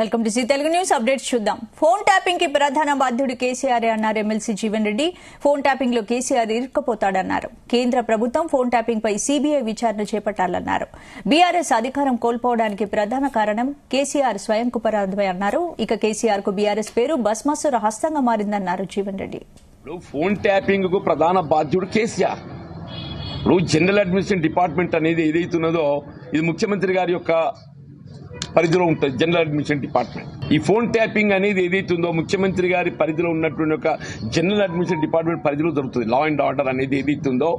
Welcome to Zee Telugu news updates చూద్దాం. Phone tapping కి ప్రధాన బాధ్యుడు కేసీఆర్ అన్నారు MLC Jeevan Reddy. Phone tapping లో కేసీఆర్ ఇరుక్కుపోతాడన్నారు. కేంద్ర ప్రభుత్వం ఫోన్ ట్యాపింగ్ పై సీబీఐ విచారణ చేపట్టాలన్నారు. బీఆర్ఎస్ అధికారం కోల్పోవడానికి ప్రధాన కారణం కేసీఆర్ స్వయం కుపరాధమే అన్నారు. ఇక కేసీఆర్ కు బీఆర్ఎస్ పేరు భస్మాసుర హస్తంగా మారిందన్నారు జీవన్ రెడ్డి. ఫోన్ ట్యాపింగ్ కు ప్రధాన బాధ్యుడు కేసీఆర్. జనరల్ అడ్మినిస్ట్రేషన్ డిపార్ట్మెంట్ అనేది ఏదైతున్నదో ఇది ముఖ్యమంత్రి గారి యొక్క పరిధిలో ఉంటుంది. జనరల్ అడ్మినిస్ట్రేషన్ డిపార్ట్మెంట్ ఈ ఫోన్ ట్యాపింగ్ అనేది ఏదైతుందో ముఖ్యమంత్రి గారి పరిధిలో ఉన్నటువంటి ఒక జనరల్ అడ్మినిస్ట్రేషన్ డిపార్ట్మెంట్ పరిధిలో జరుగుతుంది. లా అండ్ ఆర్డర్ అనేది ఏదైతుందో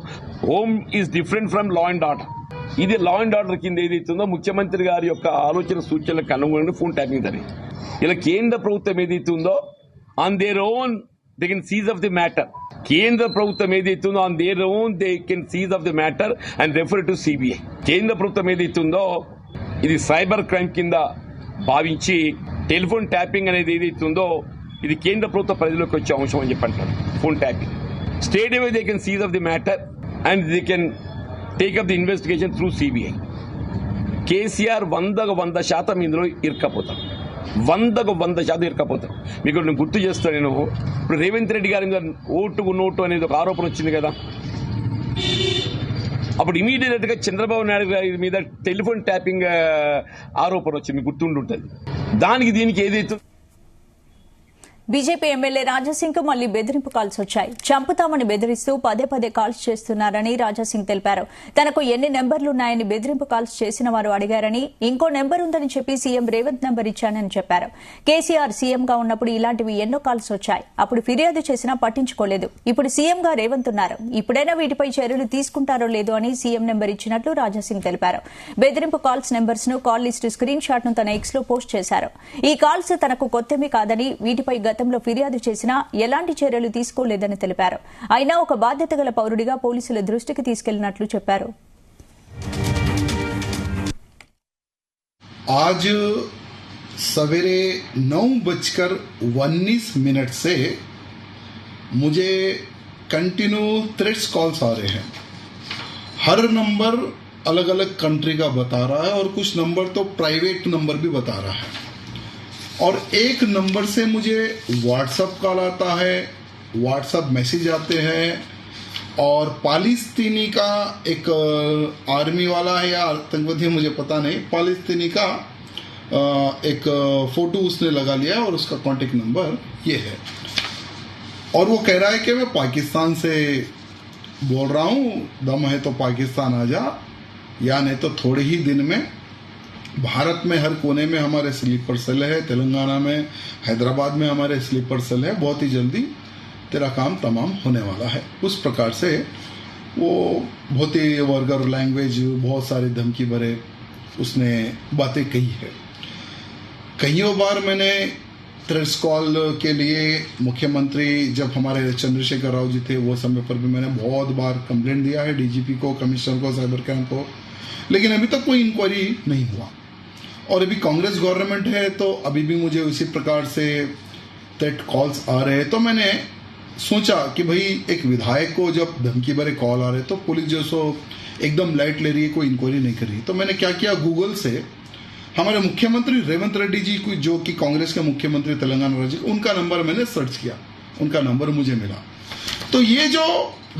home is different from law and order. ఇది లా అండ్ ఆర్డర్ కింద ఏదైతుందో ముఖ్యమంత్రి గారి యొక్క ఆలోచన సూచనలకు అనుగుణంగా ఫోన్ ట్యాపింగ్ జరిగింది. ఇలా కేంద్ర ప్రభుత్వం ఏదైతుందో on their own they can seize of the matter. కేంద్ర ప్రభుత్వం ఏదైతుందో on their own they can seize of the matter and refer to CBI. కేంద్ర ప్రభుత్వం ఏదైతుందో ఇది సైబర్ క్రైమ్ కింద భావించి టెలిఫోన్ ట్యాపింగ్ అనేది ఏదైతుందో ఇది కేంద్ర ప్రభుత్వ పరిధిలోకి వచ్చే అంశం అని చెప్పి అంటారు. Phone tapping state away they can seize of the matter and they can take up the investigation through CBI. KCR 100% ఇందులో ఇరకపోతాడు. 100% ఇరకపోతాడు. మీకు నేను గుర్తు చేస్తాను. నేను ఇప్పుడు రేవంత్ రెడ్డి గారి మీద ఓటుకు నోటు అనేది ఒక ఆరోపణ వచ్చింది కదా. అప్పుడు ఇమీడియట్ గా చంద్రబాబు నాయుడు గారి మీద టెలిఫోన్ ట్యాపింగ్ ఆరోపణ వచ్చింది, మీకు గుర్తుండుంటుంది. దానికి దీనికి ఏదైతే బీజేపీ ఎమ్మెల్యే రాజాసింగ్ కు మళ్లీ బెదిరింపు కాల్స్ వచ్చాయి. చంపుతామని బెదిరిస్తూ పదే కాల్స్ చేస్తున్నారని రాజాసింగ్ తెలిపారు. తనకు ఎన్ని నెంబర్లున్నాయని బెదిరింపు కాల్స్ చేసిన వారు అడిగారని, ఇంకో నెంబర్ ఉందని చెప్పి సీఎం రేవంత్ నెంబర్ ఇచ్చానని చెప్పారు. కేసీఆర్ సీఎంగా ఉన్నప్పుడు ఇలాంటివి ఎన్నో కాల్స్ వచ్చాయి. అప్పుడు ఫిర్యాదు చేసినా పట్టించుకోలేదు. ఇప్పుడు సీఎంగా రేవంత్ ఉన్నారు. ఇప్పుడైనా వీటిపై చర్యలు తీసుకుంటారో లేదో అని సీఎం నెంబర్ ఇచ్చినట్లు రాజాసింగ్ తెలిపారు. బెదిరింపు కాల్స్ నెంబర్స్ ను కాల్ లిస్టు స్క్రీన్ షాట్ ను తన ఎక్స్ లో పోస్ట్ చేశారు. ఈ కాల్స్ తనకు కొత్తవి కాదని, వీటిపై గతంలో ఫిర్యాదు చేసినా ఎలాంటి చర్యలు తీసుకోలేదని తెలిపారు. అయినా ఒక బాధ్యత గల పౌరుడిగా పోలీసుల దృష్టికి తీసుకెళ్లినట్లు చెప్పారు. आज सवेरे 9:19 से मुझे कंटिन्यू थ्रेट्स कॉल्स आ रहे हैं. हर नंबर अलग अलग कंट्री का बता रहा है और कुछ नंबर तो प्राइवेट नंबर भी बता रहा है. और एक नंबर से मुझे व्हाट्सएप कॉल आता है, व्हाट्सएप मैसेज आते हैं, और पालिस्तीनी का एक आर्मी वाला है या आतंकवादी मुझे पता नहीं, पालिस्तीनी का एक फोटो उसने लगा लिया और उसका कॉन्टेक्ट नंबर ये है. और वो कह रहा है कि मैं पाकिस्तान से बोल रहा हूँ, दम है तो पाकिस्तान आ जा, या नहीं तो थोड़े ही दिन में भारत में हर कोने में हमारे स्लीपर सेल है, तेलंगाना में, हैदराबाद में हमारे स्लीपर सेल है, बहुत ही जल्दी तेरा काम तमाम होने वाला है. उस प्रकार से वो बहुत ही वर्गर लैंग्वेज, बहुत सारी धमकी भरे उसने बातें कही है. कईयों बार मैंने थ्रेट्स कॉल के लिए मुख्यमंत्री जब हमारे चंद्रशेखर राव जी थे वो समय पर भी मैंने बहुत बार कंप्लेंट दिया है डीजीपी को, कमिश्नर को, साइबर क्राइम को, लेकिन अभी तक कोई इंक्वायरी नहीं हुआ. और अभी कांग्रेस गवर्नमेंट है तो अभी भी मुझे उसी प्रकार से थ्रेट कॉल्स आ रहे हैं. तो मैंने सोचा कि भाई एक विधायक को जब धमकी भरे कॉल आ रहे तो पुलिस जो सो एकदम लाइट ले रही है, कोई इंक्वायरी नहीं कर रही. तो मैंने क्या किया, गूगल से हमारे मुख्यमंत्री रेवंत रेड्डी जी जो कि कांग्रेस के मुख्यमंत्री तेलंगाना राज्य, उनका नंबर मैंने सर्च किया, उनका नंबर मुझे मिला. तो ये जो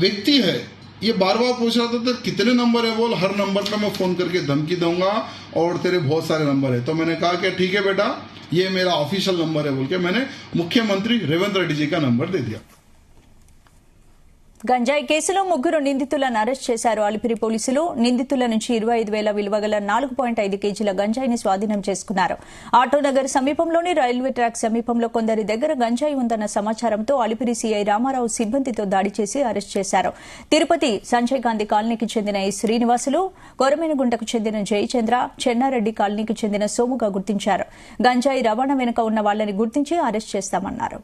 व्यक्ति है ये बार पूछ रहा था कितने नंबर है, बोल हर नंबर पर मैं फोन करके धमकी दूंगा और तेरे बहुत सारे नंबर है. तो मैंने कहा कि ठीक है बेटा, ये मेरा ऑफिशियल नंबर है बोल के मैंने मुख्यमंत्री रेवंत रेड्डी जी का नंबर दे दिया. గంజాయి కేసులో 3 నిందితులను అరెస్ట్ చేశారు అలిపిరి పోలీసులు. నిందితుల నుంచి 25,000 విలువ గల 4.5 కేజీల గంజాయిని స్వాధీనం చేసుకున్నారు. ఆటోనగర్ సమీపంలోని రైల్వే ట్రాక్ సమీపంలో కొందరి దగ్గర గంజాయి ఉందన్న సమాచారంతో అలిపిరి సీఐ రామారావు సిబ్బందితో దాడి చేసి అరెస్ట్ చేశారు. తిరుపతి సంజయ్ గాంధీ కాలనీకి చెందిన ఈ శ్రీనివాసులు, కొరమేనగుంటకు చెందిన జయచంద్ర, చెన్నారెడ్డి కాలనీకి చెందిన సోముగా గుర్తించారు. గంజాయి రవాణా వెనుక ఉన్న వాళ్లని గుర్తించి అరెస్ట్ చేస్తామన్నారు.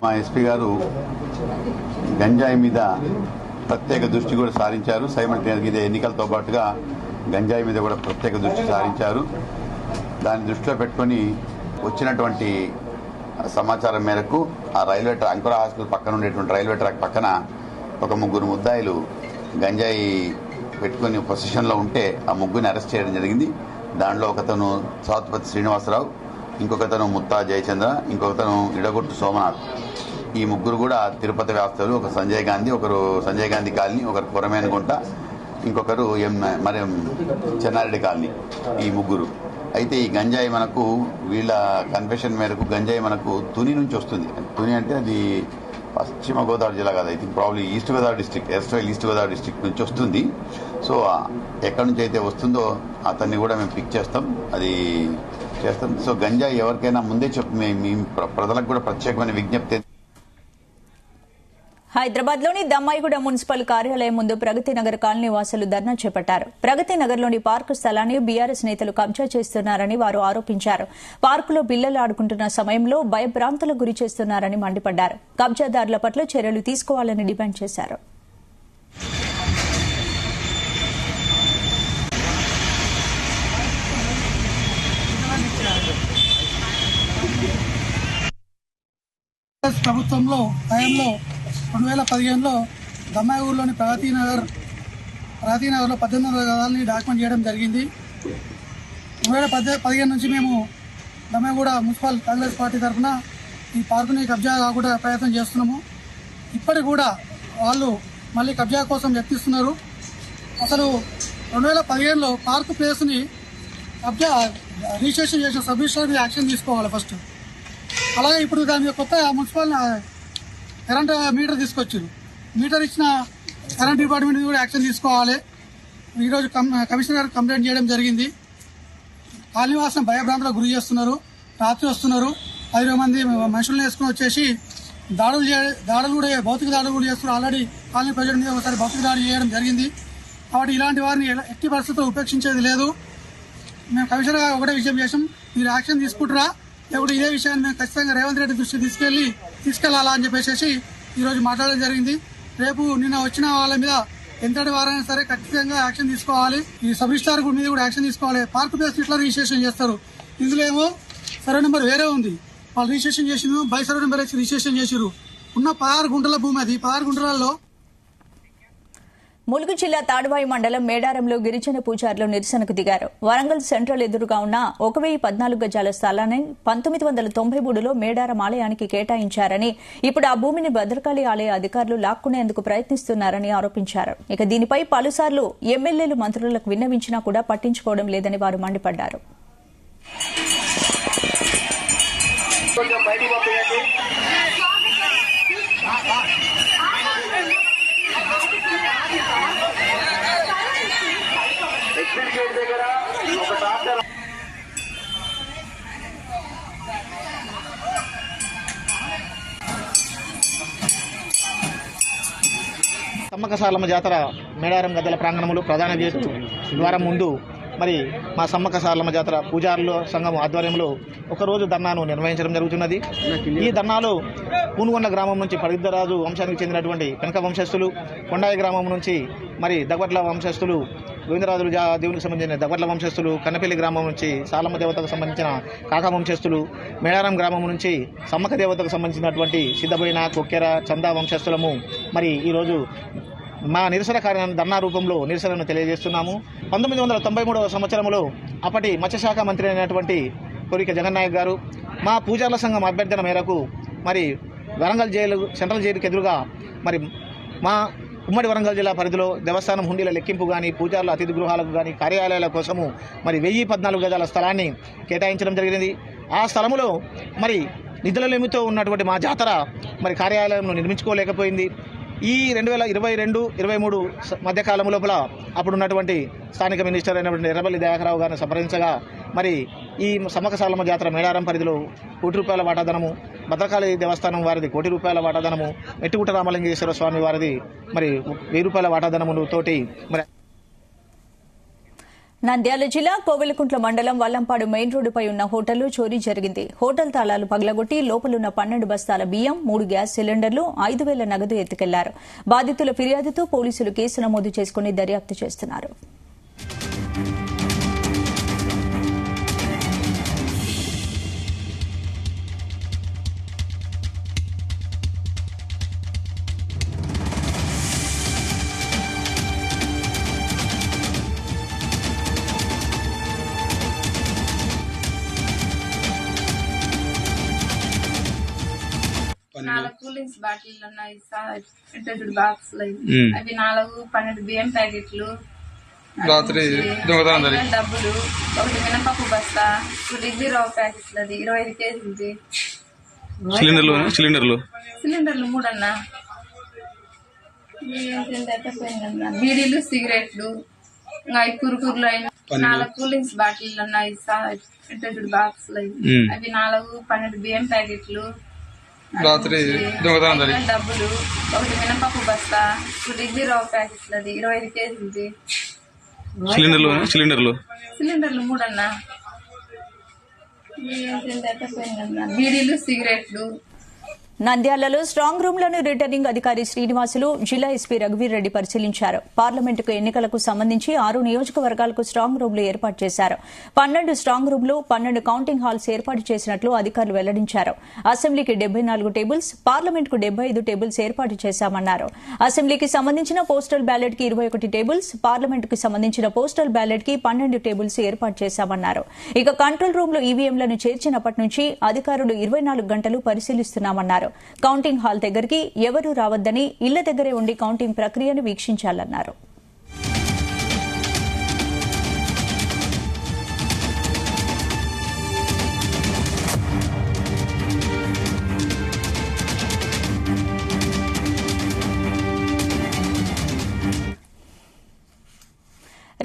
మా ఎస్పీ గారు గంజాయి మీద ప్రత్యేక దృష్టి కూడా సారించారు. సైమల్టేనియస్గా ఇదే ఎన్నికలతో పాటుగా గంజాయి మీద కూడా ప్రత్యేక దృష్టి సారించారు. దాన్ని దృష్టిలో పెట్టుకుని వచ్చినటువంటి సమాచారం మేరకు ఆ రైల్వే ట్రాక్, అంకుర హాస్పిటల్ పక్కన ఉండేటువంటి రైల్వే ట్రాక్ పక్కన ఒక 3 ముద్దాయిలు గంజాయి పెట్టుకుని పొజిషన్లో ఉంటే ఆ ముగ్గురిని అరెస్ట్ చేయడం జరిగింది. దాంట్లో ఒకతను సౌత్పతి శ్రీనివాసరావు, ఇంకొకతను ముత్తా జయచంద్ర, ఇంకొకతను ఇడగొట్టు సోమనాథ్. ఈ ముగ్గురు కూడా తిరుపతి వ్యాప్తులు. ఒక సంజయ్ గాంధీ, ఒకరు సంజయ్ గాంధీ కాలనీ, ఒకరు కొరమేనగుంట, ఇంకొకరు మరి చెన్నారెడ్డి కాలనీ. ఈ ముగ్గురు. అయితే ఈ గంజాయి మనకు వీళ్ళ కన్ఫెషన్ మేరకు గంజాయి మనకు తుని నుంచి వస్తుంది. తుని అంటే అది పశ్చిమ గోదావరి జిల్లా కాదు, I think probably east Godavari district, east Godavari district నుంచి వస్తుంది. సో ఎక్కడి నుంచి అయితే వస్తుందో అతన్ని కూడా మేము పిక్ చేస్తాం, అది చేస్తాం. సో గంజాయి ఎవరికైనా ముందే మీ ప్రజలకు కూడా ప్రత్యేకమైన విజ్ఞప్తి. హైదరాబాద్ లోని దమ్మాయిగూడ మున్సిపల్ కార్యాలయం ముందు ప్రగతి నగర్ కాలనీ వాసులు ధర్నా చేపట్టారు. ప్రగతి నగర్ లోని పార్కు స్థలాన్ని బీఆర్ఎస్ నేతలు కబ్జా చేస్తున్నారని వారు ఆరోపించారు. పార్కులో పిల్లలు ఆడుకుంటున్న సమయంలో భయభ్రాంతులకు గురి చేస్తున్నారని మండిపడ్డారు. కబ్జాదారుల పట్ల చర్యలు తీసుకోవాలని డిమాండ్ చేశారు. ప్రభుత్వంలో హయాంలో 2015లో దమ్మాయిగూడలోని ప్రగతి నగర్లో 1800 గదాలని డాక్యుమెంట్ చేయడం జరిగింది. 2015 నుంచి మేము దమ్మాయిగూడ మున్సిపల్ కాంగ్రెస్ పార్టీ తరఫున ఈ పార్కుని కబ్జా కాకుండా ప్రయత్నం చేస్తున్నాము. ఇప్పటికి కూడా వాళ్ళు మళ్ళీ కబ్జా కోసం యత్నిస్తున్నారు. అసలు 2015లో పార్కు ప్లేస్ని కబ్జా రిజిస్ట్రేషన్ చేసిన సబ్ రిజిస్ట్రార్ మీద యాక్షన్ తీసుకోవాలి ఫస్ట్. అలాగే ఇప్పుడు దాని కొత్త మున్సిపల్ కరెంట్ మీటర్ తీసుకొచ్చారు. మీటర్ ఇచ్చిన కరెంట్ డిపార్ట్మెంట్ కూడా యాక్షన్ తీసుకోవాలి. ఈరోజు కమిషనర్ గారికి కంప్లైంట్ చేయడం జరిగింది. కాలనీవాసం భయభ్రాంతులకు గురి చేస్తున్నారు. రాత్రి వస్తున్నారు, 10 మంది మనుషులను వేసుకుని వచ్చేసి దాడులు కూడా భౌతిక దాడులు కూడా చేస్తున్నారు. ఆల్రెడీ కాలనీ ప్రజల మీద ఒకసారి భౌతిక దాడి చేయడం జరిగింది. కాబట్టి ఇలాంటి వారిని ఎట్టి పరిస్థితుల్లో ఉపేక్షించేది లేదు. మేము కమిషనర్ గారు ఒకటే విషయం చేసాం, మీరు యాక్షన్ తీసుకుంటారా లేకపోతే ఇదే విషయాన్ని మేము ఖచ్చితంగా రేవంత్ రెడ్డి దృష్టికి తీసుకెళ్లాలా అని చెప్పేసి ఈరోజు మాట్లాడడం జరిగింది. రేపు నిన్న వచ్చిన వాళ్ళ మీద ఎంతటి వారైనా సరే ఖచ్చితంగా యాక్షన్ తీసుకోవాలి. ఈ సబ్ రిజిస్ట్రార్ మీద కూడా యాక్షన్ తీసుకోవాలి. పార్క్ ప్లేస్ ఇట్లా రిజిస్ట్రేషన్ చేస్తారు. ఇందులో ఏమో సర్వే నెంబర్ వేరే ఉంది, వాళ్ళు రిజిస్ట్రేషన్ చేసింది బై సర్వే నెంబర్ వచ్చి రిజిస్ట్రేషన్ చేసిరు. ఉన్న 16 గుంటల భూమి అది. 16 గుంటలలో ములుగు జిల్లా తాడువాయి మండలం మేడారంలో గిరిజన పూజారులు నిరసనకు దిగారు. వరంగల్ సెంట్రల్ ఎదురుగా ఉన్న 1014 గజాల స్థలాన్ని 1993లో మేడారం ఆలయానికి కేటాయించారని, ఇప్పుడు ఆ భూమిని భద్రకాళి ఆలయ అధికారులు లాక్కునేందుకు ప్రయత్నిస్తున్నారని ఆరోపించారు. ఇక దీనిపై పలుసార్లు ఎమ్మెల్యేలు మంత్రులకు విన్నవించినా కూడా పట్టించుకోవడం లేదని వారు మండిపడ్డారు. సమ్మక్క సారలమ్మ జాతర మేడారం గద్దెల ప్రాంగణంలో ప్రధాన గేటు ద్వారం ముందు మరి మా సమ్మక్క సారలమ్మ జాతర పూజారుల సంఘం ఆధ్వర్యంలో ఒకరోజు ధర్నాను నిర్వహించడం జరుగుతున్నది. ఈ ధర్నాలో పూనుగొండ గ్రామం నుంచి పడిద్దరాజు వంశానికి చెందినటువంటి పెనక వంశస్థులు, కొండాయి గ్రామం నుంచి మరి దగవట్ల వంశస్థులు, గోవిందరాజులు దేవునికి సంబంధించిన దగవట్ల వంశస్థులు, కన్నపల్లి గ్రామం నుంచి సాలమ్మ దేవతకు సంబంధించిన కాకా వంశస్థులు, మేడారం గ్రామం నుంచి సమ్మక్క దేవతకు సంబంధించినటువంటి సిద్ధబోయిన, కొక్కెర, చందా వంశస్థులము మరి ఈరోజు మా నిరసన కార్యాన్ని ధర్నా రూపంలో నిరసనను తెలియజేస్తున్నాము. 1993వ సంవత్సరంలో అప్పటి మత్స్యశాఖ మంత్రి అయినటువంటి కోరిక జగన్నాయక్ గారు మా పూజార్ల సంఘం అభ్యర్థన మేరకు మరి వరంగల్ జైలు సెంట్రల్ జైలుకి ఎదురుగా మరి మా ఉమ్మడి వరంగల్ జిల్లా పరిధిలో దేవస్థానం హుండీల లెక్కింపు కానీ, పూజారుల అతిథి గృహాలకు కానీ, కార్యాలయాల కోసము మరి 1014 గజాల స్థలాన్ని కేటాయించడం జరిగింది. ఆ స్థలములో మరి నిధుల లేమితో ఉన్నటువంటి మా జాతర మరి కార్యాలయంలో నిర్మించుకోలేకపోయింది. ఈ 2022-23 మధ్యకాలం లోపల అప్పుడున్నటువంటి స్థానిక మినిస్టర్ అయినటువంటి ఎర్రబెల్లి దయాకరావు గారిని సంప్రదించగా మరి ఈ సమ్మక్క సారలమ్మ జాతర మేడారం పరిధిలో ₹1 వాటాధనము, భద్రకాళి దేవస్థానం వారిది ₹1 వాటాధనము, మెట్టుగుట్ట రామలింగేశ్వర స్వామి వారిది మరి ₹1000 వాటాధనము తోటి మరి నంద్యాల జిల్లా కోవెలకుంట్ల మండలం వల్లంపాడు మెయిన్ రోడ్డుపై ఉన్న హోటల్లో చోరీ జరిగింది. హోటల్ తాళాలు పగలగొట్టి లోపలున్న 12 బస్తాల బియ్యం, 3 గ్యాస్ సిలిండర్లు, 5000 నగదు ఎత్తుకెళ్లారు. బాధితుల ఫిర్యాదుతో పోలీసులు కేసు నమోదు చేసుకుని దర్యాప్తు చేస్తున్నారు. 4 కూలింగ్స్ బాటిల్ ఉన్నాయి ఫిట్టెడ్ బాక్స్ అవి 12 బియ్యం ప్యాకెట్లు, రాత్రి డబ్బులు, 1 మినపప్పు బస్తా, 2 ఇడ్లీ రవ్వ ప్యాకెట్లు, అది 25 కేజీలది. సిలిండర్లు 3 అన్నా. బీడీలు, సిగరెట్లు, ఇంకా కురుకుర్లు అయినా 4 కూలింగ్స్ బాటిల్ ఉన్నాయి ఫిట్టెడ్ బాక్స్ అవి 12 బియ్యం ప్యాకెట్లు, రాత్రి డబ్బులు, 1 మినపప్పు బస్తా, 2 ఇడ్లీ రవ్వ ప్యాకెట్లు, అది 25 కేజీలది. సిలిండర్లు 3 అన్నా. బీడీలు, సిగరెట్లు. నంద్యాలలో స్ట్రాంగ్ రూమ్లను రిటర్నింగ్ అధికారి శ్రీనివాసులు, జిల్లా ఎస్పీ రఘువీర్ రెడ్డి పరిశీలించారు. పార్లమెంటుకు ఎన్నికలకు సంబంధించి 6 నియోజకవర్గాలకు స్ట్రాంగ్ రూమ్లు ఏర్పాటు చేశారు. 12 స్ట్రాంగ్ రూమ్లు, 12 కౌంటింగ్ హాల్స్ ఏర్పాటు చేసినట్లు అధికారులు వెల్లడించారు. అసెంబ్లీకి 74 టేబుల్స్, పార్లమెంటుకు 75 టేబుల్స్ ఏర్పాటు చేశామన్నారు. అసెంబ్లీకి సంబంధించిన పోస్టల్ బ్యాలెట్ కి 21 టేబుల్స్, పార్లమెంటుకు సంబంధించిన పోస్టల్ బ్యాలెట్ కి 12 టేబుల్స్ ఏర్పాటు చేశామన్నారు. ఇక కంట్రోల్ రూమ్లో ఈవీఎంలను చేర్చినప్పటి నుంచి అధికారులు 24 గంటలు పరిశీలిస్తున్నామన్నారు. కౌంటింగ్ హాల్ దగ్గరికి ఎవరూ రావద్దని, ఇళ్ల దగ్గరే ఉండి కౌంటింగ్ ప్రక్రియను వీక్షించాలన్నారు.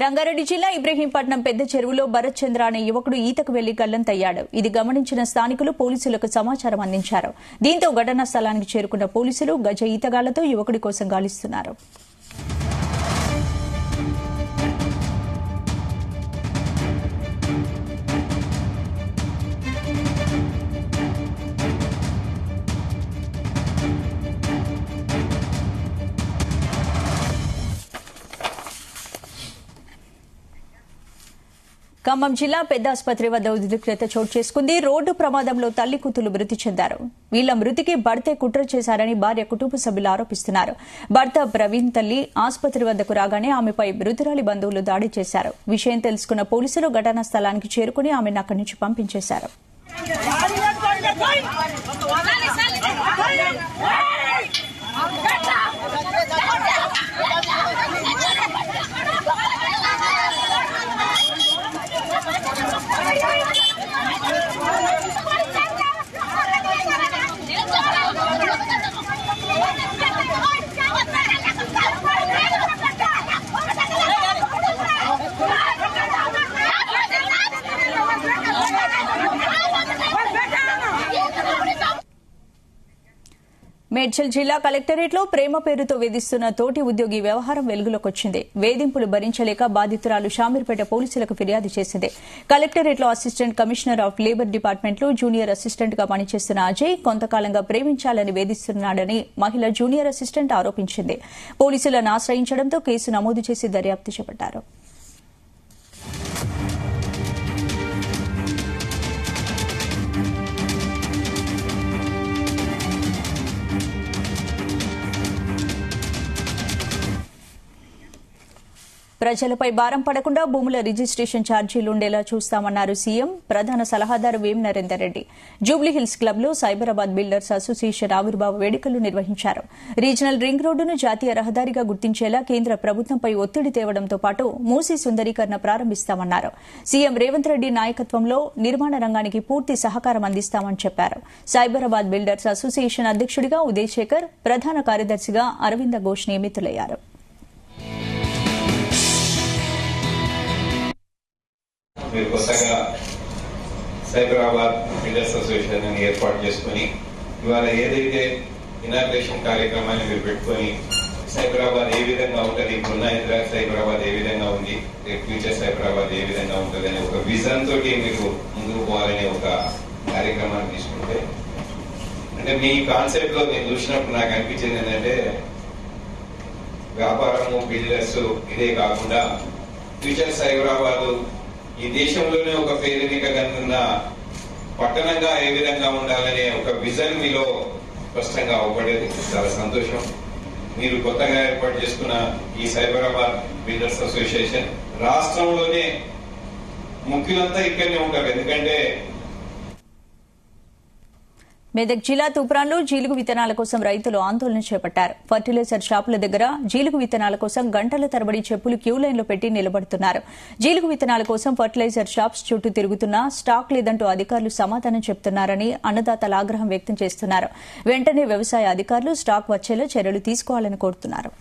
రంగారెడ్డి జిల్లా ఇబ్రహీంపట్నం పెద్ద చెరువులో భరత్ చంద్ర అనే యువకుడు ఈతకు వెళ్లి గల్లంతయ్యాడు. ఇది గమనించిన స్థానికులు పోలీసులకు సమాచారం అందించారు. దీంతో ఘటనా స్థలానికి చేరుకున్న పోలీసులు గజ ఈతగాళ్లతో యువకుడి కోసం గాలిస్తున్నారు. ఖమ్మం జిల్లా పెద్ద ఆసుపత్రి వద్ద ఉద్రిక్తత చోటు చేసుకుంది. రోడ్డు ప్రమాదంలో తల్లి కూతురు మృతి చెందారు. వీళ్ల మృతికి భర్తే కుట్ర చేశారని భార్య కుటుంబ సభ్యులు ఆరోపిస్తున్నారు. భర్త ప్రవీణ్ తల్లి ఆసుపత్రి వద్దకు రాగానే ఆమెపై మృతురాలి బంధువులు దాడి చేశారు. విషయం తెలుసుకున్న పోలీసులు ఘటనా స్థలానికి చేరుకుని ఆమెను అక్కడి నుంచి పంపించేశారు. మేడ్చల్ జిల్లా కలెక్టరేట్లో ప్రేమ పేరుతో వేధిస్తున్న తోటి ఉద్యోగి వ్యవహారం వెలుగులోకొచ్చింది. వేధింపులు భరించలేక బాధితురాలు షామీర్పేట పోలీసులకు ఫిర్యాదు చేసింది. కలెక్టరేట్లో అసిస్టెంట్ కమిషనర్ ఆఫ్ లేబర్ డిపార్ట్మెంట్లో జూనియర్ అసిస్టెంట్ గా పనిచేస్తున్న అజయ్ కొంతకాలంగా ప్రేమించాలని వేధిస్తున్నాడని మహిళ జూనియర్ అసిస్టెంట్ ఆరోపించింది. పోలీసులను ఆశ్రయించడంతో కేసు నమోదు చేసి దర్యాప్తు చేపట్టారు. ప్రజలపై భారం పడకుండా భూముల రిజిస్ట్రేషన్ ఛార్జీలు ఉండేలా చూస్తామన్నారు సీఎం. ప్రధాన సలహాదారు వేం నరేందర్ రెడ్డి జూబ్లీహిల్స్ క్లబ్లో సైబరాబాద్ బిల్డర్స్ అసోసియేషన్ ఆవిర్భావ వేడుకలు నిర్వహించారు. రీజనల్ రింగ్ రోడ్డును జాతీయ రహదారిగా గుర్తించేలా కేంద్ర ప్రభుత్వంపై ఒత్తిడి తేవడంతో పాటు మూసీ సుందరీకరణ ప్రారంభిస్తామన్నారు. సీఎం రేవంత్ రెడ్డి నాయకత్వంలో నిర్మాణ రంగానికి పూర్తి సహకారం అందిస్తామని చెప్పారు. సైబరాబాద్ బిల్డర్స్ అసోసియేషన్ అధ్యక్షుడిగా ఉదయ్ శేఖర్, ప్రధాన కార్యదర్శిగా అరవింద ఘోష్ నియమితులయ్యారు. మీరు కొత్తగా సైబరాబాద్ బిల్డర్స్ అసోసియేషన్ అని ఏర్పాటు చేసుకుని ఇవాళ ఏదైతే ఇనాగ్రేషన్ కార్యక్రమాన్ని మీరు పెట్టుకుని సైబరాబాద్ ఏ విధంగా ఉంటుంది, ఇప్పుడున్న హైదరాబాద్ సైబరాబాద్ ఏ విధంగా ఉంది, ఫ్యూచర్ సైబరాబాద్ ఏ విధంగా ఉంటుంది అనే ఒక విజన్ తోటి మీకు ముందుకు పోవాలనే ఒక కార్యక్రమాన్ని తీసుకుంటే, అంటే మీ కాన్సెప్ట్ లో నేను చూసినప్పుడు నాకు అనిపించింది ఏంటంటే వ్యాపారము బిల్డర్స్ ఇదే కాకుండా ఫ్యూచర్ సైబరాబాద్ ఈ దేశంలోనే ఒక పేరునికగనున్న పట్టణంగా ఏ విధంగా ఉండాలనే ఒక విజన్ మీలో స్పష్టంగా అవపడేది. చాలా సంతోషం. మీరు కొత్తగా ఏర్పాటు చేసుకున్న ఈ సైబరాబాద్ బిల్డర్స్ అసోసియేషన్ రాష్ట్రంలోనే ముఖ్యులంతా ఇక్కడనే ఉంటారు. ఎందుకంటే మెదక్ జిల్లా తూప్రాన్లో జీలుగు విత్తనాల కోసం రైతులు ఆందోళన చేపట్టారు. ఫర్టిలైజర్ షాపుల దగ్గర జీలుగు విత్తనాల కోసం గంటల తరబడి చెప్పులు క్యూ లైన్లో పెట్టి నిలబడుతున్నారు. జీలుగు విత్తనాల కోసం ఫర్టిలైజర్ షాప్స్ చుట్టూ తిరుగుతున్నా స్టాక్ లేదంటూ అధికారులు సమాధానం చెబుతున్నారని అన్నదాతలు ఆగ్రహం వ్యక్తం చేస్తున్నారు. వెంటనే వ్యవసాయ అధికారులు స్టాక్ వచ్చేలా చర్యలు తీసుకోవాలని కోరుతున్నారు.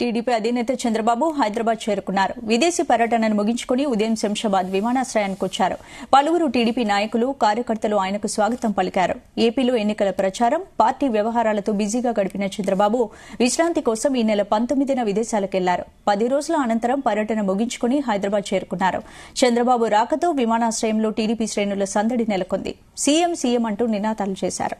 టీడీపీ అధినేత చంద్రబాబు హైదరాబాద్ చేరుకున్నారు. విదేశీ పర్యటనను ముగించుకుని ఉదయం శంషాబాద్ విమానాశ్రయానికి వచ్చారు. పలువురు టీడీపీ నాయకులు, కార్యకర్తలు ఆయనకు స్వాగతం పలికారు. ఏపీలో ఎన్నికల ప్రచారం, పార్టీ వ్యవహారాలతో బిజీగా గడిపిన చంద్రబాబు విశ్రాంతి కోసం ఈ నెల 19న విదేశాలకెళ్లారు. 10 రోజుల అనంతరం పర్యటన ముగించుకుని హైదరాబాద్ చేరుకున్నారు. చంద్రబాబు రాకతో విమానాశ్రయంలో టీడీపీ శ్రేణుల సందడి నెలకొంది. సీఎం సీఎం అంటూ నినాదాలు చేశారు.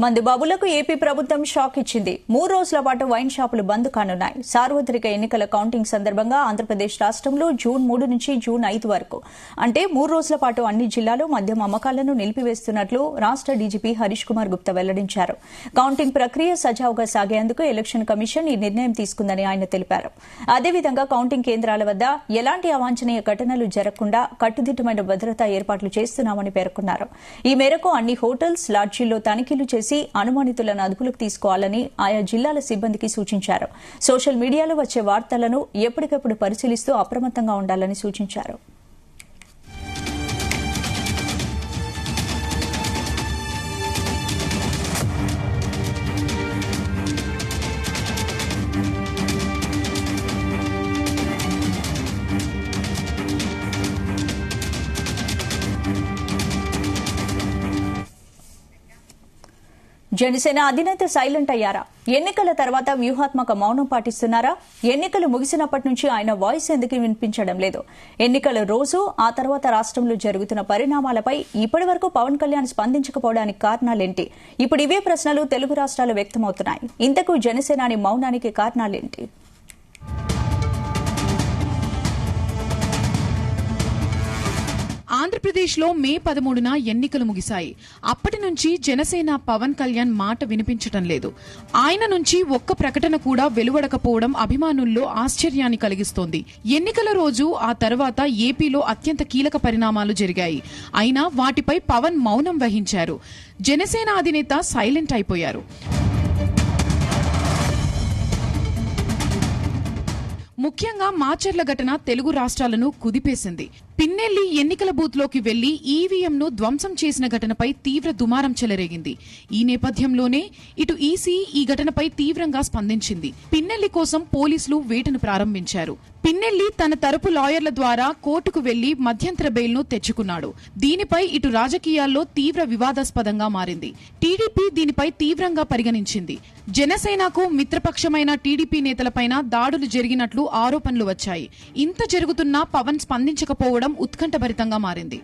మందుబాబులకు ఏపీ ప్రభుత్వం షాక్ ఇచ్చింది. 3 రోజుల పాటు వైన్ షాపులు బంద్ కానున్నాయి. సార్వత్రిక ఎన్నికల కౌంటింగ్ సందర్భంగా ఆంధ్రప్రదేశ్ రాష్ట్రంలో జూన్ 3 నుంచి జూన్ 5 వరకు అంటే 3 రోజుల పాటు అన్ని జిల్లాలో మద్యం అమ్మకాలను నిలిపివేస్తున్నట్లు రాష్ట డీజీపీ హరీష్ కుమార్ గుప్తా వెల్లడించారు. కౌంటింగ్ ప్రక్రియ సజావుగా సాగేందుకు ఎలక్షన్ కమిషన్ ఈ నిర్ణయం తీసుకుందని ఆయన తెలిపారు. అదేవిధంగా కౌంటింగ్ కేంద్రాల వద్ద ఎలాంటి అవాంఛనీయ ఘటనలు జరగకుండా కట్టుదిట్టమైన భద్రతా ఏర్పాట్లు చేస్తున్నామని పేర్కొన్నారు. ఈ మేరకు అన్ని హోటల్స్, లాడ్జీల్లో తనిఖీలు చేసి అనుమానితులను అదుపులోకి తీసుకోవాలని ఆయా జిల్లాల సిబ్బందికి సూచించారు. సోషల్ మీడియాలో వచ్చే వార్తలను ఎప్పటికప్పుడు పరిశీలిస్తూ అప్రమత్తంగా ఉండాలని సూచించారు. జనసేన అధినేత సైలెంట్ అయ్యారా? ఎన్నికల తర్వాత వ్యూహాత్మక మౌనం పాటిస్తున్నారా? ఎన్నికలు ముగిసినప్పటి నుంచి ఆయన వాయిస్ ఎందుకు వినిపించడం లేదు? ఎన్నికల రోజు, ఆ తర్వాత రాష్ట్రంలో జరుగుతున్న పరిణామాలపై ఇప్పటి వరకు పవన్ కళ్యాణ్ స్పందించకపోవడానికి కారణాలేంటి? ఇప్పుడు ఇవే ప్రశ్నలు తెలుగు రాష్ట్రాలు వ్యక్తమవుతున్నాయి. ఇంతకు జనసేనాని మౌనానికి కారణాలేంటి? ఆంధ్రప్రదేశ్లో మే 13న ఎన్నికలు ముగిశాయి. అప్పటి నుంచి జనసేన పవన్ కళ్యాణ్ మాట వినిపించటం లేదు. ఆయన నుంచి ఒక్క ప్రకటన కూడా వెలువడకపోవడం అభిమానుల్లో ఆశ్చర్యాన్ని కలిగిస్తోంది. ఎన్నికల రోజు, ఆ తర్వాత ఏపీలో అత్యంత కీలక పరిణామాలు జరిగాయి. అయినా వాటిపై పవన్ మౌనం వహించారు. జనసేన అధినేత సైలెంట్ అయిపోయారు. ముఖ్యంగా మాచర్ల ఘటన తెలుగు రాష్ట్రాలను కుదిపేసింది. పిన్నెల్లి ఎన్నికల బూత్లోకి వెళ్లి ఈవీఎంను ధ్వంసం చేసిన ఘటనపై తీవ్ర దుమారం చెలరేగింది. ఈ నేపథ్యంలోనే ఇటు ఈసీ ఈ ఘటనపై తీవ్రంగా స్పందించింది. పిన్నెల్లి కోసం పోలీసులు వేటను ప్రారంభించారు. పిన్నెల్లి తన తరపు లాయర్ల ద్వారా కోర్టుకు వెళ్లి మధ్యంతర బెయిల్ను తెచ్చుకున్నాడు. దీనిపై ఇటు రాజకీయాల్లో తీవ్ర వివాదాస్పదంగా మారింది. టీడీపీ దీనిపై తీవ్రంగా పరిగణించింది. జనసేనకు మిత్రపక్షమైన టీడీపీ నేతలపైన దాడులు జరిగినట్లు ఆరోపణలు వచ్చాయి. ఇంత జరుగుతున్నా పవన్ స్పందించకపోవడం ఉత్కంఠభరితంగా మారింది.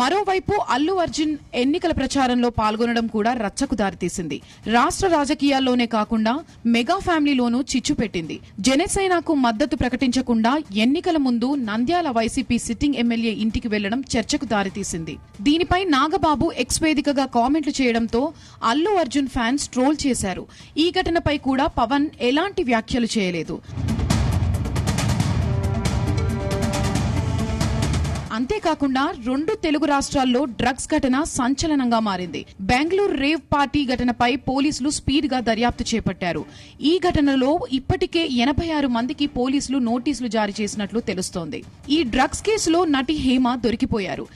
మరోవైపు అల్లు అర్జున్ ఎన్నికల ప్రచారంలో పాల్గొనడం కూడా రచ్చకు దారితీసింది. రాష్ట్ర రాజకీయాల్లోనే కాకుండా మెగా ఫ్యామిలీలోనూ చిచ్చు పెట్టింది. జనసేనకు మద్దతు ప్రకటించకుండా ఎన్నికల ముందు నంద్యాల వైసీపీ సిట్టింగ్ ఎమ్మెల్యే ఇంటికి వెళ్లడం చర్చకు దారితీసింది. దీనిపై నాగబాబు ఎక్స్ వేదికగా కామెంట్లు చేయడంతో అల్లు అర్జున్ ఫ్యాన్స్ ట్రోల్ చేశారు. ఈ ఘటనపై కూడా పవన్ ఎలాంటి వ్యాఖ్యలు చేయలేదు. అంతేకాకుండా 2 తెలుగు రాష్ట్రాల్లో డ్రగ్స్ ఘటన సంచలనంగా మారింది. బెంగళూరు రేవ్ పార్టీ ఘటనపై పోలీసులు స్పీడ్ గా దర్యాప్తు చేపట్టారు. ఈ ఘటనలో ఇప్పటికే 86 మందికి పోలీసులు నోటీసులు జారీ చేసినట్లు తెలుస్తోంది. ఈ డ్రగ్స్ కేసులో నటి హేమ దొరికిపోయారు.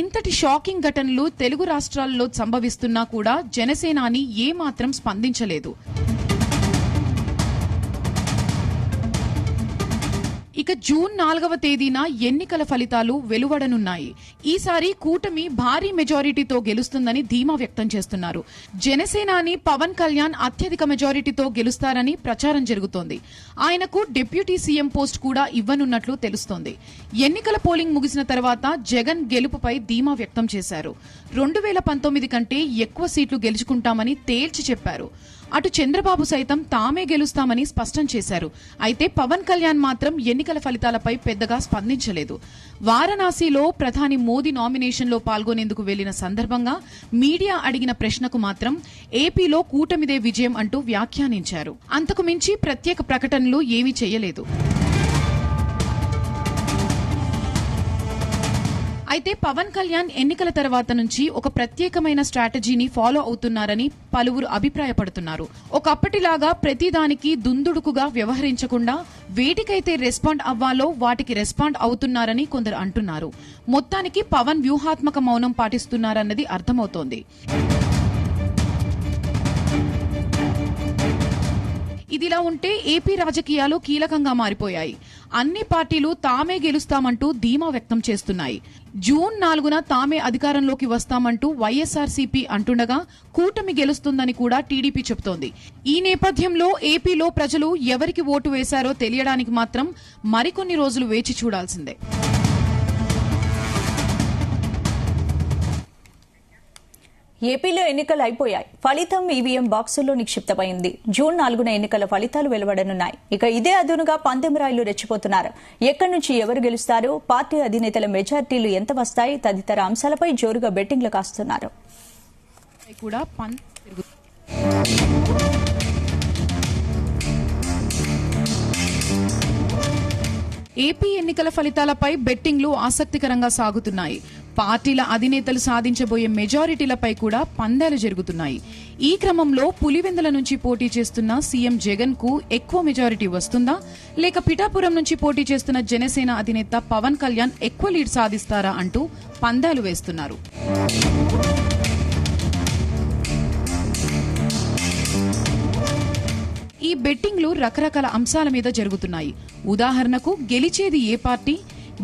ఇంతటి షాకింగ్ ఘటనలు తెలుగు రాష్ట్రాల్లో సంభవిస్తున్నా కూడా జనసేనాని ఏమాత్రం స్పందించలేదు. ఇక జూన్ 4వ తేదీన ఎన్నికల ఫలితాలు వెలువడనున్నాయి. ఈసారి కూటమి భారీ మెజారిటీతో గెలుస్తుందని ధీమా వ్యక్తం చేస్తున్నారు. జనసేనాని పవన్ కళ్యాణ్ అత్యధిక మెజారిటీతో గెలుస్తారని ప్రచారం జరుగుతోంది. ఆయనకు డిప్యూటీ సీఎం పోస్ట్ కూడా ఇవ్వనున్నట్లు తెలుస్తోంది. ఎన్నికల పోలింగ్ ముగిసిన తర్వాత జగన్ గెలుపుపై ధీమా వ్యక్తం చేశారు. 2019 కంటే ఎక్కువ సీట్లు గెలుచుకుంటామని తేల్చి చెప్పారు. అటు చంద్రబాబు సైతం తామే గెలుస్తామని స్పష్టం చేశారు. అయితే పవన్ కళ్యాణ్ మాత్రం ఎన్నికల ఫలితాలపై పెద్దగా స్పందించలేదు. వారణాసిలో ప్రధాని మోదీ నామినేషన్లో పాల్గొనేందుకు వెళ్లిన సందర్భంగా మీడియా అడిగిన ప్రశ్నకు మాత్రం ఏపీలో కూటమిదే విజయం అంటూ వ్యాఖ్యానించారు. అంతకు మించి ప్రత్యేక ప్రకటనలు ఏమీ చేయలేదు. అయితే పవన్ కళ్యాణ్ ఎన్నికల తర్వాత నుంచి ఒక ప్రత్యేకమైన స్ట్రాటజీని ఫాలో అవుతున్నారని పలువురు అభిప్రాయపడుతున్నారు. ఒకప్పటిలాగా ప్రతిదానికి దుందుడుకుగా వ్యవహరించకుండా వేటికైతే రెస్పాండ్ అవ్వాలో వాటికి రెస్పాండ్ అవుతున్నారని కొందరు అంటున్నారు. మొత్తానికి పవన్ వ్యూహాత్మక మౌనం పాటిస్తున్నారన్నది అర్థమవుతోంది. ఇదిలా ఉంటే ఏపీ రాజకీయాలు కీలకంగా మారిపోయాయి. అన్ని పార్టీలు తామే గెలుస్తామంటూ ధీమా వ్యక్తం చేస్తున్నాయి. జూన్ 4న తామే అధికారంలోకి వస్తామంటూ వైఎస్ఆర్సీపీ అంటుండగా కూటమి గెలుస్తుందని కూడా టీడీపీ చెబుతోంది. ఈ నేపథ్యంలో ఏపీలో ప్రజలు ఎవరికి ఓటు వేశారో తెలియడానికి మాత్రం మరికొన్ని రోజులు వేచి చూడాల్సిందే. ఏపీలో ఎన్నికలు అయిపోయాయి. ఫలితం ఈవీఎం బాక్సుల్లో నిక్షిప్తమైంది. జూన్ 4న ఎన్నికల ఫలితాలు వెలువడనున్నాయి. ఇక ఇదే అదునుగా పందెం రాయులు రెచ్చిపోతున్నారు. ఎక్కడి నుంచి ఎవరు గెలుస్తారు, పార్టీ అధినేతల మెజార్టీలు ఎంత వస్తాయి తదితర అంశాలపై జోరుగా బెట్టింగ్లు కాస్తున్నారు. ఏపీ ఎన్నికల ఫలితాలపై బెట్టింగ్లు ఆసక్తికరంగా సాగుతున్నాయి. పార్టీల అధినేతలు సాధించబోయే మెజారిటీలపై కూడా పందాలు జరుగుతున్నాయి. ఈ క్రమంలో పులివెందుల నుంచి పోటీ చేస్తున్న సీఎం జగన్ కు ఎక్కువ మెజారిటీ వస్తుందా, లేక పిఠాపురం నుంచి పోటీ చేస్తున్న జనసేన అధినేత పవన్ కళ్యాణ్ ఎక్కువ లీడ్ సాధిస్తారా అంటూ పందాలు వేస్తున్నారు. ఈ బెట్టింగ్లు రకరకాల అంశాల మీద జరుగుతున్నాయి. ఉదాహరణకు గెలిచేది ఏ పార్టీ,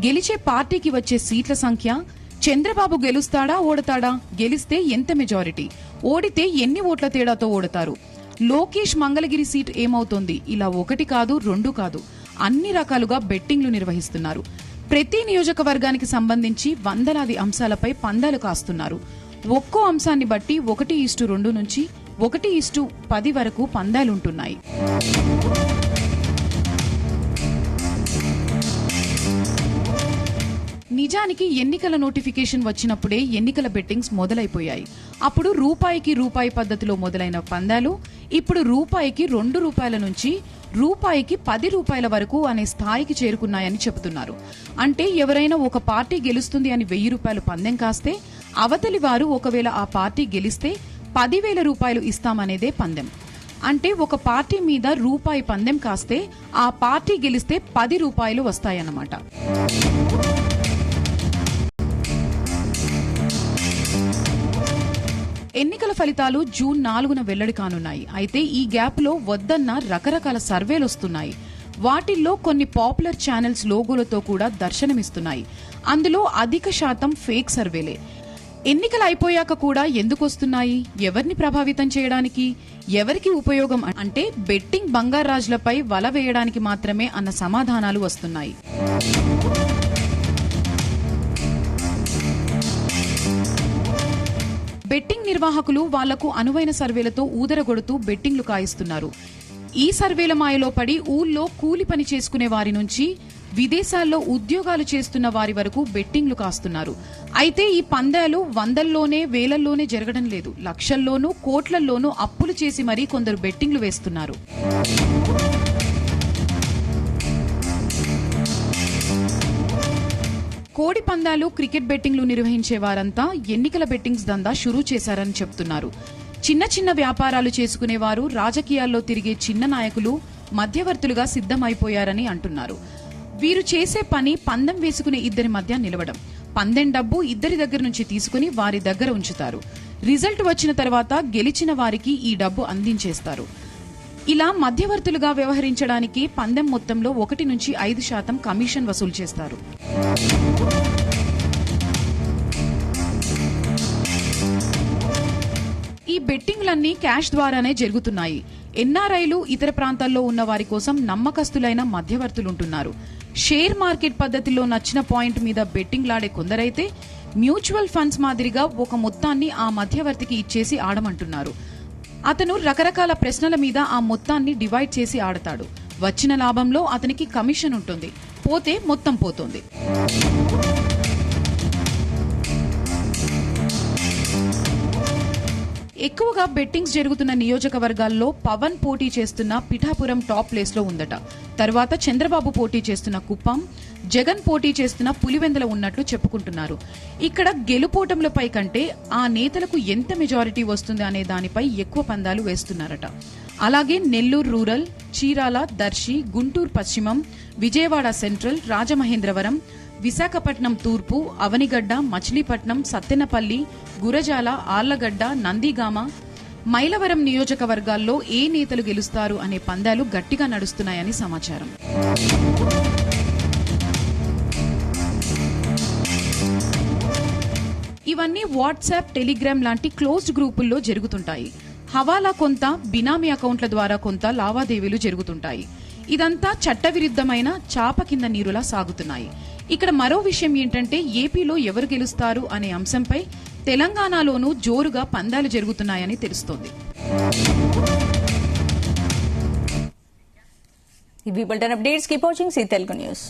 గెలిచే పార్టీకి వచ్చే సీట్ల సంఖ్య, చంద్రబాబు గెలుస్తాడా ఓడతాడా, గెలిస్తే ఎంత మెజారిటీ, ఓడితే ఎన్ని ఓట్ల తేడాతో ఓడతారు, లోకేష్ మంగళగిరి సీట్ ఏమవుతోంది, ఇలా 1 కాదు 2 కాదు అన్ని రకాలుగా బెట్టింగ్లు నిర్వహిస్తున్నారు. ప్రతి నియోజకవర్గానికి సంబంధించి వందలాది అంశాలపై పందాలు కాస్తున్నారు. ఒక్కో అంశాన్ని బట్టి 1:2 నుంచి 1:10 వరకు పందాలుంటున్నాయి. నిజానికి ఎన్నికల నోటిఫికేషన్ వచ్చినప్పుడే ఎన్నికల బెట్టింగ్స్ మొదలైపోయాయి. అప్పుడు రూపాయి పద్ధతిలో మొదలైన పందాలు ఇప్పుడు రూపాయికి 2 రూపాయల నుంచి రూపాయికి 10 రూపాయల వరకు అనే స్థాయికి చేరుకున్నాయని చెబుతున్నారు. అంటే ఎవరైనా ఒక పార్టీ గెలుస్తుంది అని 1000 రూపాయలు పందెం కాస్తే అవతలి వారు ఒకవేళ ఆ పార్టీ గెలిస్తే 10,000 రూపాయలు ఇస్తామనేదే పందెం. అంటే ఒక పార్టీ మీద రూపాయి పందెం కాస్తే ఆ పార్టీ గెలిస్తే 10 రూపాయలు వస్తాయన్నమాట. ఎన్నికల ఫలితాలు జూన్ 4న వెల్లడి కానున్నాయి. అయితే ఈ గ్యాప్ లో వద్దన్న రకరకాల సర్వేలు వస్తున్నాయి. వాటిల్లో కొన్ని పాపులర్ ఛానల్స్ లోగోలతో కూడా దర్శనమిస్తున్నాయి. అందులో అధిక శాతం ఫేక్ సర్వేలే. ఎన్నికలు అయిపోయాక కూడా ఎందుకు వస్తున్నాయి, ఎవరిని ప్రభావితం చేయడానికి, ఎవరికి ఉపయోగం అంటే బెట్టింగ్ బంగారాజులపై వల వేయడానికి మాత్రమే అన్న సమాధానాలు వస్తున్నాయి. బెట్టింగ్ నిర్వాహకులు వాళ్లకు అనువైన సర్వేలతో ఊదరగొడుతూ బెట్టింగ్లు కాయిస్తున్నారు. ఈ సర్వేల మాయలో పడి ఊళ్ళో కూలి పని చేసుకునే వారి నుంచి విదేశాల్లో ఉద్యోగాలు చేస్తున్న వారి వరకు బెట్టింగ్లు కాస్తున్నారు. అయితే ఈ పందాలు వందల్లోనే వేలల్లోనే జరగడం లేదు. లక్షల్లోనూ కోట్లల్లోనూ అప్పులు చేసి మరీ కొందరు బెట్టింగ్లు వేస్తున్నారు. కోడి పందాలు, క్రికెట్ బెట్టింగ్లు నిర్వహించే వారంతా ఎన్నికల బెట్టింగ్స్ దందా షురూ చేశారని చెప్తున్నారు. చిన్న చిన్న వ్యాపారాలు చేసుకునేవారు, రాజకీయాల్లో తిరిగే చిన్న నాయకులు మధ్యవర్తులుగా సిద్ధమైపోయారని అంటున్నారు. వీరు చేసే పని పందెం వేసుకునే ఇద్దరి మధ్య నిలవడం. పందెం డబ్బు ఇద్దరి దగ్గర నుంచి తీసుకుని వారి దగ్గర ఉంచుతారు. రిజల్ట్ వచ్చిన తర్వాత గెలిచిన వారికి ఈ డబ్బు అందించేస్తారు. ఇలా మధ్యవర్తులుగా వ్యవహరించడానికి పందెం మొత్తంలో 1 నుంచి 5% కమిషన్ వసూలు చేస్తారు. ఈ బెట్టింగ్లన్నీ క్యాష్ ద్వారానే జరుగుతున్నాయి. ఎన్ఆర్ఐలు, ఇతర ప్రాంతాల్లో ఉన్న వారి కోసం నమ్మకస్తులైన మధ్యవర్తులుంటున్నారు. షేర్ మార్కెట్ పద్ధతిలో నచ్చిన పాయింట్ మీద బెట్టింగ్లాడే కొందరైతే మ్యూచువల్ ఫండ్స్ మాదిరిగా ఒక మొత్తాన్ని ఆ మధ్యవర్తికి ఇచ్చేసి ఆడమంటున్నారు. అతను రకరకాల ప్రశ్నల మీద ఆ మొత్తాన్ని డివైడ్ చేసి ఆడతాడు. వచ్చిన లాభంలో అతనికి కమిషన్ ఉంటుంది, పోతే మొత్తం పోతుంది. ఎక్కువగా బెట్టింగ్స్ జరుగుతున్న నియోజకవర్గాల్లో పవన్ పోటీ చేస్తున్న పిఠాపురం టాప్ ప్లేస్ లో ఉందట. తర్వాత చంద్రబాబు పోటీ చేస్తున్న కుప్పం, జగన్ పోటీ చేస్తున్న పులివెందుల ఉన్నట్లు చెప్పుకుంటున్నారు. ఇక్కడ గెలుపోటములపై కంటే ఆ నేతలకు ఎంత మెజారిటీ వస్తుంది అనే దానిపై ఎక్కువ పందాలు వేస్తున్నారట. అలాగే నెల్లూరు రూరల్, చీరాల, దర్శి, గుంటూరు పశ్చిమం, విజయవాడ సెంట్రల్, రాజమహేంద్రవరం, విశాఖపట్నం తూర్పు, అవనిగడ్డ, మచిలీపట్నం, సత్తెనపల్లి, గురజాల, ఆళ్లగడ్డ, నందిగామ, మైలవరం నియోజకవర్గాల్లో ఏ నేతలు గెలుస్తారు అనే పందాలు గట్టిగా నడుస్తున్నాయని సమాచారం. ఇవన్నీ వాట్సాప్, టెలిగ్రామ్ లాంటి క్లోజ్డ్ గ్రూపుల్లో జరుగుతుంటాయి. హవాలా కొంత, బినామీ అకౌంట్ల ద్వారా కొంత లావాదేవీలు జరుగుతుంటాయి. ఇదంతా చట్టవిరుద్ధమైన చాప కింద నీరులా సాగుతున్నాయి. ఇక్కడ మరో విషయం ఏంటంటే ఏపీలో ఎవరు గెలుస్తారు అనే అంశంపై తెలంగాణలోనూ జోరుగా పందాలు జరుగుతున్నాయని తెలుస్తోంది. ఇవి bulletin updates. Keep watching Zee Telugu news.